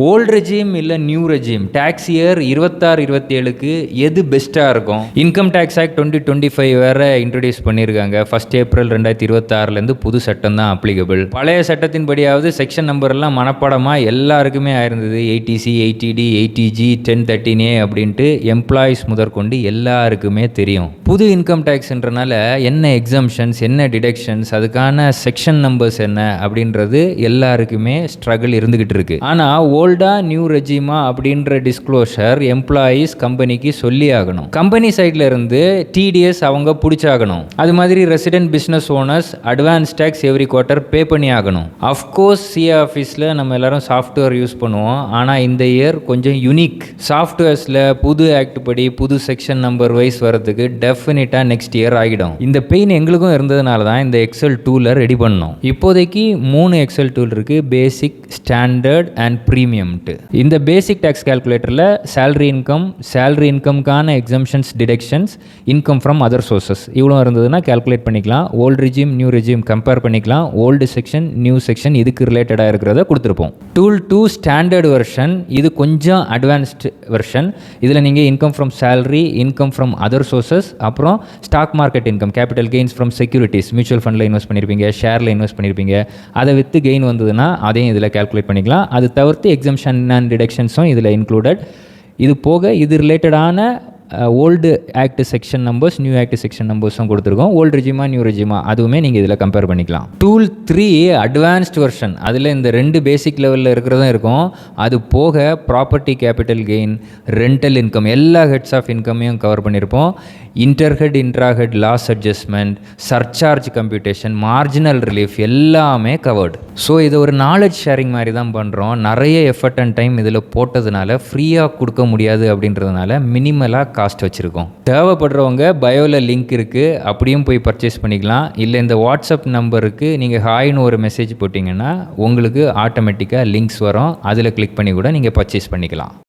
Old regime இல்லை new regime tax year 26-27க்கு எது பெஸ்ட்டாக இருக்கும்? இன்கம் டேக்ஸ் ஆக்ட் 2025 வேறு இன்ட்ரடியூஸ் பண்ணியிருக்காங்க. 1 ஏப்ரல் 2026 புது சட்டம் தான் அப்ளிகபிள். பழைய சட்டத்தின்படியாவது செக்ஷன் நம்பர்லாம் மனப்பாடமாக எல்லாருக்குமே ஆயிருந்தது. 80C, 80D, 80G, 1013A அப்படின்ட்டு எம்ப்ளாயீஸ் முதற்கொண்டு எல்லாருக்குமே தெரியும். புது இன்கம் டேக்ஸ்ன்றனால என்ன எக்ஸம்ஷன்ஸ், என்ன டிடக்ஷன்ஸ், அதுக்கான செக்ஷன் நம்பர்ஸ் என்ன அப்படின்றது எல்லாருக்குமே ஸ்ட்ரகிள் இருந்துகிட்டு இருக்கு. ஆனால் ஓல்டா நியூ ரெஜிமா அப்படின்ற டிஸ்க்ளோஷர் எம்ப்ளாயீஸ் கம்பெனிக்கு சொல்லி ஆகணும். கம்பெனி சைடில் இருந்து டிடிஎஸ் அவங்க பிடிச்சாகணும். அது மாதிரி resident business owners advance tax every quarter pay பண்ணி ஆகணும். அஃப்கோர்ஸ் சிஏ ஆஃபீஸில் நம்ம எல்லாரும் சாஃப்ட்வேர் யூஸ் பண்ணுவோம். ஆனால் இந்த இயர் கொஞ்சம் யூனிக். சாஃப்ட்வேர்ஸில் புது ஆக்ட் படி புது செக்ஷன் நம்பர் வைஸ் வரதுக்கு டெஃபினட்டாக நெக்ஸ்ட் இயர் ஆகிடும். இந்த பெயின் எங்களுக்கும் இருந்ததுனால தான் இந்த எக்ஸல் டூலை ரெடி பண்ணோம். இப்போதைக்கு 3 எக்ஸல் டூல் இருக்குது: பேசிக், ஸ்டாண்டர்ட் அண்ட் ப்ரீமியம். இந்த பேசிக் டேக்ஸ் கால்குலேட்டரில் சேலரி இன்கம்கான exemptions, deductions, income from other sources இவ்வளோ இருந்ததுன்னா கால்குலேட் பண்ணிக்கலாம். Old regime new regime compare பண்ணிக்கலாம். ஓல்டு செக்ஷன் நியூ செக்ஷன் இதுக்கு ரிலேட்டடாக இருக்கிறத கொடுத்துருப்போம். Tool 2 standard version. இது கொஞ்சம் அட்வான்ஸ்டு வெர்ஷன். இதில் நீங்கள் income from salary, income from other sources, அப்புறம் stock market income, capital gains from securities, mutual ஃபண்டில் இன்வெஸ்ட் பண்ணியிருப்பீங்க, ஷேரில் இன்வெஸ்ட் பண்ணியிருப்பீங்க, அதை விற்று கெயின் வந்ததுன்னா அதையும் இதில் கால்குலேட் பண்ணிக்கலாம். அது தவிர்த்து எக்ஸம்ஷன் அண்ட் டிடக்ஷன்ஸும் இதில் இன்க்ளூடட். இது போக இது ரிலேட்டடான old act section numbers, new act section நம்பர்ஸும் கொடுத்துருக்கோம். ஓல்டு ரெஜிமா நியூ ரெஜிமா அதுவுமே நீங்கள் இதில் கம்பேர் பண்ணிக்கலாம். Tool 3 advanced version. அதில் இந்த 2 பேசிக் லெவலில் இருக்கிறதும் இருக்கும். அது போக property capital gain, rental income, எல்லா ஹெட்ஸ் ஆஃப் இன்கமையும் கவர் பண்ணியிருப்போம். Interhead intrahead loss adjustment, surcharge computation, marginal relief எல்லாமே கவர்டு. ஸோ இதை ஒரு நாலேஜ் ஷேரிங் மாதிரி தான் பண்ணுறோம். நிறைய எஃபர்ட் அண்ட் டைம் இதில் போட்டதுனால ஃப்ரீயாக கொடுக்க முடியாது அப்படின்றதுனால மினிமலாக காஸ்ட் வச்சுருக்கோம். தேவைப்படுறவங்க பயோவில் லிங்க் இருக்குது, அப்படியும் போய் பர்ச்சேஸ் பண்ணிக்கலாம். இல்லை இந்த வாட்ஸ்அப் நம்பருக்கு நீங்கள் ஹாய்னு ஒரு மெசேஜ் போட்டிங்கன்னா உங்களுக்கு ஆட்டோமேட்டிக்காக லிங்க்ஸ் வரும். அதில் கிளிக் பண்ணி கூட நீங்கள் பர்ச்சேஸ் பண்ணிக்கலாம்.